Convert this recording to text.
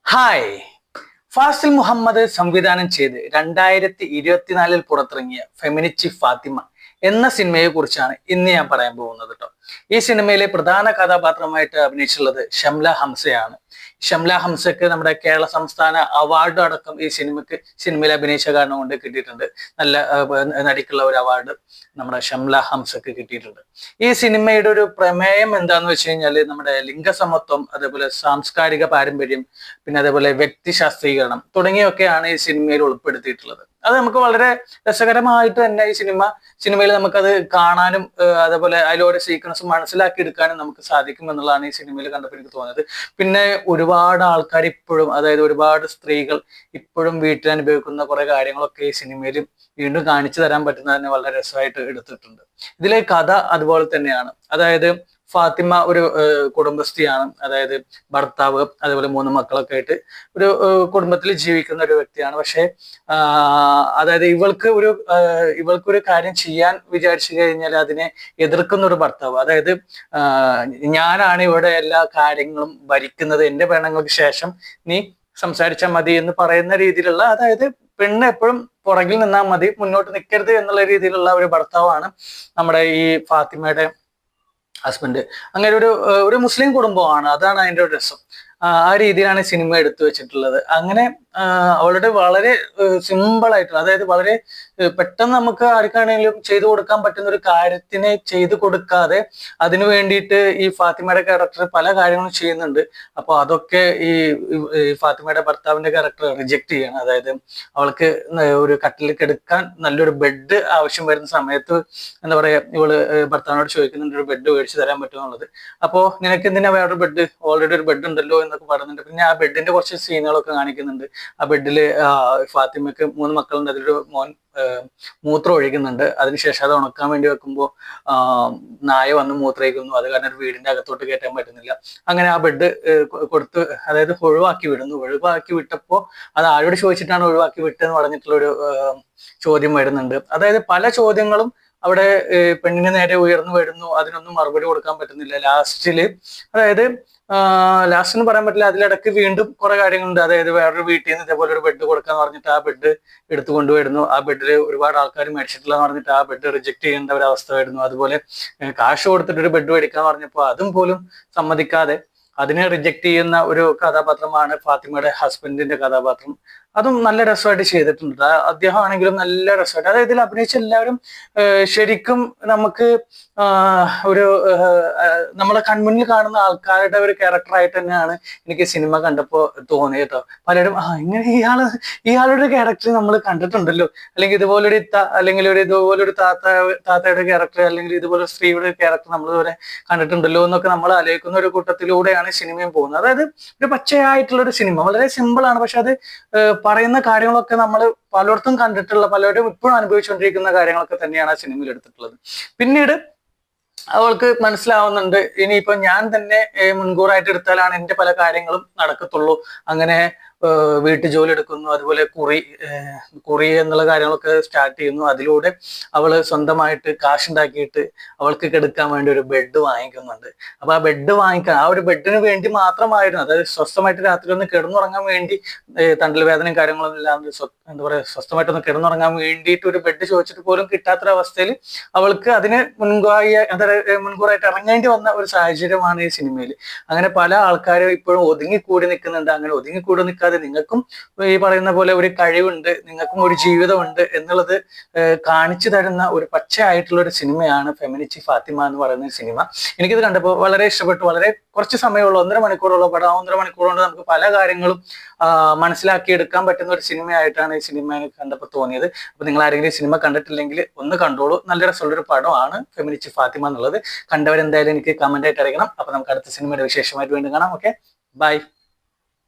Hi. Fazil Muhammad സംവിധാനം ചെയ്ത് 2024 പുറത്തിറങ്ങിയ ഫെമിനിച്ചി ഫാത്തിമ എന്ന സിനിമയെ കുറിച്ചാണ് ഇന്ന് ഞാൻ പറയാൻ പോകുന്നത് കേട്ടോ. ഈ സിനിമയിലെ പ്രധാന കഥാപാത്രമായിട്ട് അഭിനയിച്ചുള്ളത് ഷംല ഹംസയാണ്. ഷംല ഹംസക്ക് നമ്മുടെ കേരള സംസ്ഥാന അവാർഡ് അടക്കം ഈ സിനിമയിൽ അഭിനയിച്ച കാരണം കൊണ്ട് കിട്ടിയിട്ടുണ്ട്. നല്ല നടിക്കുള്ള ഒരു അവാർഡ് നമ്മുടെ ഷംല ഹംസക്ക് കിട്ടിയിട്ടുണ്ട്. ഈ സിനിമയുടെ ഒരു പ്രമേയം എന്താന്ന് വെച്ച് കഴിഞ്ഞാൽ നമ്മുടെ ലിംഗസമത്വം, അതേപോലെ സാംസ്കാരിക പാരമ്പര്യം, പിന്നെ അതേപോലെ വ്യക്തി ശാസ്ത്രീകരണം തുടങ്ങിയൊക്കെയാണ് ഈ സിനിമയിൽ ഉൾപ്പെടുത്തിയിട്ടുള്ളത്. അത് നമുക്ക് വളരെ രസകരമായിട്ട് തന്നെ ഈ സിനിമയിൽ നമുക്കത് കാണാനും അതേപോലെ അതിലൂടെ സീക്വൻസ് മനസ്സിലാക്കി എടുക്കാനും നമുക്ക് സാധിക്കും എന്നുള്ളതാണ് ഈ സിനിമയിൽ കണ്ടപ്പോൾ എനിക്ക് തോന്നിയത്. പിന്നെ ഒരുപാട് ആൾക്കാർ ഇപ്പോഴും, അതായത് ഒരുപാട് സ്ത്രീകൾ ഇപ്പോഴും വീട്ടിൽ അനുഭവിക്കുന്ന കുറെ കാര്യങ്ങളൊക്കെ ഈ സിനിമയിൽ വീണ്ടും കാണിച്ചു തരാൻ പറ്റുന്നതിന് വളരെ രസമായിട്ട് എടുത്തിട്ടുണ്ട്. ഇതിലെ കഥ അതുപോലെ തന്നെയാണ്. അതായത് ഫാത്തിമ ഒരു കുടുംബസ്ഥയാണ്, അതായത് ഭർത്താവ് അതേപോലെ 3 മക്കളൊക്കെ ആയിട്ട് ഒരു കുടുംബത്തിൽ ജീവിക്കുന്ന ഒരു വ്യക്തിയാണ്. പക്ഷെ അതായത് ഇവൾക്കൊരു കാര്യം ചെയ്യാൻ വിചാരിച്ചു കഴിഞ്ഞാൽ അതിനെ എതിർക്കുന്ന ഒരു ഭർത്താവ്. അതായത് ഞാനാണ് ഇവിടെ എല്ലാ കാര്യങ്ങളും ഭരിക്കുന്നത്, എന്റെ ഭരണങ്ങൾക്ക് ശേഷം നീ സംസാരിച്ചാൽ മതി എന്ന് പറയുന്ന രീതിയിലുള്ള, അതായത് പെണ്ണ് എപ്പോഴും പുറകിൽ നിന്നാൽ മതി, മുന്നോട്ട് നിൽക്കരുത് എന്നുള്ള രീതിയിലുള്ള ഒരു ഭർത്താവാണ് നമ്മുടെ ഈ ഫാത്തിമയുടെ ഹസ്ബൻഡ്. അങ്ങനെ ഒരു മുസ്ലിം കുടുംബമാണ്. അതാണ് അതിന്റെ ഒരു രസം. ആ രീതിയിലാണ് സിനിമ എടുത്തു വെച്ചിട്ടുള്ളത്. അങ്ങനെ അവളുടെ വളരെ സിമ്പിൾ ആയിട്ടുള്ള, അതായത് വളരെ പെട്ടെന്ന് നമുക്ക് ആർക്കാണെങ്കിലും ചെയ്തു കൊടുക്കാൻ പറ്റുന്ന ഒരു കാര്യത്തിനെ ചെയ്തു കൊടുക്കാതെ അതിനു വേണ്ടിയിട്ട് ഈ ഫാത്തിമയുടെ ക്യാരക്ടർ പല കാര്യങ്ങളും ചെയ്യുന്നുണ്ട്. അപ്പൊ അതൊക്കെ ഈ ഫാത്തിമയുടെ ഭർത്താവിന്റെ ക്യാരക്ടർ റിജക്ട് ചെയ്യണം. അതായത് അവൾക്ക് ഒരു കട്ടിൽ കിടക്കാൻ നല്ലൊരു ബെഡ് ആവശ്യം വരുന്ന സമയത്ത് എന്താ പറയാ, ഇവള് ഭർത്താവിനോട് ചോദിക്കുന്നുണ്ട് ഒരു ബെഡ് മേടിച്ചു തരാൻ പറ്റുമെന്നുള്ളത്. അപ്പോ നിനക്ക് എന്തിനാ വേറൊരു ബെഡ്, ഓൾറെഡി ഒരു ബെഡ് ഉണ്ടല്ലോ എന്നൊക്കെ പറയുന്നുണ്ട്. പിന്നെ ആ ബെഡിന്റെ കുറച്ച് സീനുകളൊക്കെ കാണിക്കുന്നുണ്ട്. ആ ബെഡില് ഫാത്തിമക്ക് 3 മക്കളുണ്ട്, അതിലൊരു മോൻ മൂത്രം ഒഴിക്കുന്നുണ്ട്. അതിനുശേഷം അത് ഉണക്കാൻ വേണ്ടി വെക്കുമ്പോൾ നായ വന്ന് മൂത്രയിക്കുന്നു. അത് കാരണം ഒരു വീടിന്റെ അകത്തോട്ട് കയറ്റാൻ പറ്റുന്നില്ല. അങ്ങനെ ആ ബെഡ് കൊടുത്ത്, അതായത് ഒഴിവാക്കി വിടുന്നു. ഒഴിവാക്കി വിട്ടപ്പോ അത് ആരോട് ചോദിച്ചിട്ടാണ് ഒഴിവാക്കി വിട്ടെന്ന് പറഞ്ഞിട്ടുള്ളൊരു ചോദ്യം വരുന്നുണ്ട്. അതായത് പല ചോദ്യങ്ങളും അവിടെ പെണ്ണിന് നേരെ ഉയർന്നു വരുന്നു. അതിനൊന്നും മറുപടി കൊടുക്കാൻ പറ്റുന്നില്ല. അതായത് ലാസ്റ്റ് എന്ന് പറയാൻ പറ്റില്ല, അതിലിടക്ക് വീണ്ടും കുറെ കാര്യങ്ങളുണ്ട്. അതായത് വേറൊരു വീട്ടിൽ നിന്ന് ഇതേപോലെ ഒരു ബെഡ് കൊടുക്കാന്ന് പറഞ്ഞിട്ട് ആ ബെഡ് എടുത്തു കൊണ്ടുവരുന്നു. ആ ബെഡിൽ ഒരുപാട് ആൾക്കാർ മേടിച്ചിട്ടില്ല എന്ന് പറഞ്ഞിട്ട് ആ ബെഡ് റിജക്ട് ചെയ്യേണ്ട ഒരു അവസ്ഥ വരുന്നു. അതുപോലെ കാശ് കൊടുത്തിട്ട് ഒരു ബെഡ് മേടിക്കാന്ന് പറഞ്ഞപ്പോൾ അതും പോലും സമ്മതിക്കാതെ അതിനെ റിജക്ട് ചെയ്യുന്ന ഒരു കഥാപാത്രമാണ് ഫാത്തിമയുടെ ഹസ്ബൻഡിന്റെ കഥാപാത്രം. അതും നല്ല രസമായിട്ട് ചെയ്തിട്ടുണ്ട്. അദ്ദേഹം ആണെങ്കിലും നല്ല രസമായിട്ട്, അതായത് ഇതിൽ അഭിനയിച്ച എല്ലാവരും ശരിക്കും നമുക്ക് ഒരു നമ്മളെ കൺമുന്നിൽ കാണുന്ന ആൾക്കാരുടെ ഒരു ക്യാരക്ടറായിട്ട് തന്നെയാണ് എനിക്ക് സിനിമ കണ്ടപ്പോൾ തോന്നിയത് കേട്ടോ. പലരും ഇങ്ങനെ ഇയാളുടെ ക്യാരക്ടർ നമ്മൾ കണ്ടിട്ടുണ്ടല്ലോ, അല്ലെങ്കിൽ ഇതുപോലൊരു താത്തയുടെ ക്യാരക്ടർ, അല്ലെങ്കിൽ ഇതുപോലെ സ്ത്രീയുടെ ക്യാരക്ടർ നമ്മൾ ഇതുവരെ കണ്ടിട്ടുണ്ടല്ലോ എന്നൊക്കെ നമ്മൾ ആലോചിക്കുന്ന ഒരു കൂട്ടത്തിലൂടെയാണ് സിനിമയും പോകുന്നത്. അതായത് ഒരു പച്ചയായിട്ടുള്ള ഒരു സിനിമ, വളരെ സിമ്പിൾ ആണ്. പക്ഷെ അത് പറയുന്ന കാര്യങ്ങളൊക്കെ നമ്മൾ പലയിടത്തും കണ്ടിട്ടുള്ള, പലരും ഇപ്പോഴും അനുഭവിച്ചുകൊണ്ടിരിക്കുന്ന കാര്യങ്ങളൊക്കെ തന്നെയാണ് ആ സിനിമയിൽ എടുത്തിട്ടുള്ളത്. പിന്നീട് അവൾക്ക് മനസ്സിലാവുന്നുണ്ട്, ഇനിയിപ്പോ ഞാൻ തന്നെ മുൻകൂറായിട്ട് എടുത്താലാണ് എൻ്റെ പല കാര്യങ്ങളും നടക്കത്തുള്ളൂ. അങ്ങനെ വീട്ടു ജോലി എടുക്കുന്നു. അതുപോലെ കുറി എന്നുള്ള കാര്യങ്ങളൊക്കെ സ്റ്റാർട്ട് ചെയ്യുന്നു. അതിലൂടെ അവള് സ്വന്തമായിട്ട് കാശുണ്ടാക്കിയിട്ട് അവൾക്ക് കിടക്കാൻ വേണ്ടി ഒരു ബെഡ് വാങ്ങിക്കുന്നുണ്ട്. അപ്പൊ ആ ബെഡ് വാങ്ങിക്കാൻ, ആ ഒരു ബെഡിന് വേണ്ടി മാത്രമായിരുന്നു, അതായത് സ്വസ്ഥമായിട്ട് രാത്രി ഒന്ന് കിടന്നുറങ്ങാൻ വേണ്ടി, തണ്ടൽ വേദനയും കാര്യങ്ങളൊന്നും ഇല്ലാതെ എന്താ പറയാ സ്വസ്ഥമായിട്ടൊന്ന് കിടന്നുറങ്ങാൻ വേണ്ടിയിട്ട് ഒരു ബെഡ് ചോദിച്ചിട്ട് പോലും കിട്ടാത്തൊരവസ്ഥയിൽ അവൾക്ക് അതിന് മുൻകൂറായിട്ട് ഇറങ്ങേണ്ടി വന്ന ഒരു സാഹചര്യമാണ് ഈ സിനിമയിൽ. അങ്ങനെ പല ആൾക്കാരും ഇപ്പോഴും ഒതുങ്ങിക്കൂടി നിൽക്കുന്നുണ്ട്. അങ്ങനെ ഒതുങ്ങിക്കൂടി നിൽക്കാതെ നിങ്ങൾക്കും ഈ പറയുന്ന പോലെ ഒരു കഴിവുണ്ട്, നിങ്ങൾക്കും ഒരു ജീവിതമുണ്ട് എന്നുള്ളത് കാണിച്ചു തരുന്ന ഒരു പച്ചയായിട്ടുള്ള ഒരു സിനിമയാണ് ഫെമിനിച്ചി ഫാത്തിമ എന്ന് പറയുന്ന സിനിമ. എനിക്കിത് കണ്ടപ്പോൾ വളരെ ഇഷ്ടപ്പെട്ടു. വളരെ കുറച്ച് സമയമുള്ളൂ, 1.5 മണിക്കൂറുള്ള പടം. 1.5 മണിക്കൂർ കൊണ്ട് നമുക്ക് പല കാര്യങ്ങളും മനസ്സിലാക്കി എടുക്കാൻ പറ്റുന്ന ഒരു സിനിമയായിട്ടാണ് ഈ സിനിമ എനിക്ക് കണ്ടപ്പോൾ തോന്നിയത്. അപ്പൊ നിങ്ങൾ ആരെങ്കിലും ഈ സിനിമ കണ്ടിട്ടില്ലെങ്കിൽ ഒന്ന് കണ്ടോളൂ. നല്ല രസമുള്ളൊരു പടമാണ് ഫെമിനിച്ചി ഫാത്തിമ എന്നുള്ളത്. കണ്ടവരെന്തായാലും എനിക്ക് കമന്റ് ആയിട്ട് അറിയിക്കണം. അപ്പൊ നമുക്ക് അടുത്ത സിനിമയുടെ വിശേഷമായിട്ട് വീണ്ടും കാണാം. Okay, by.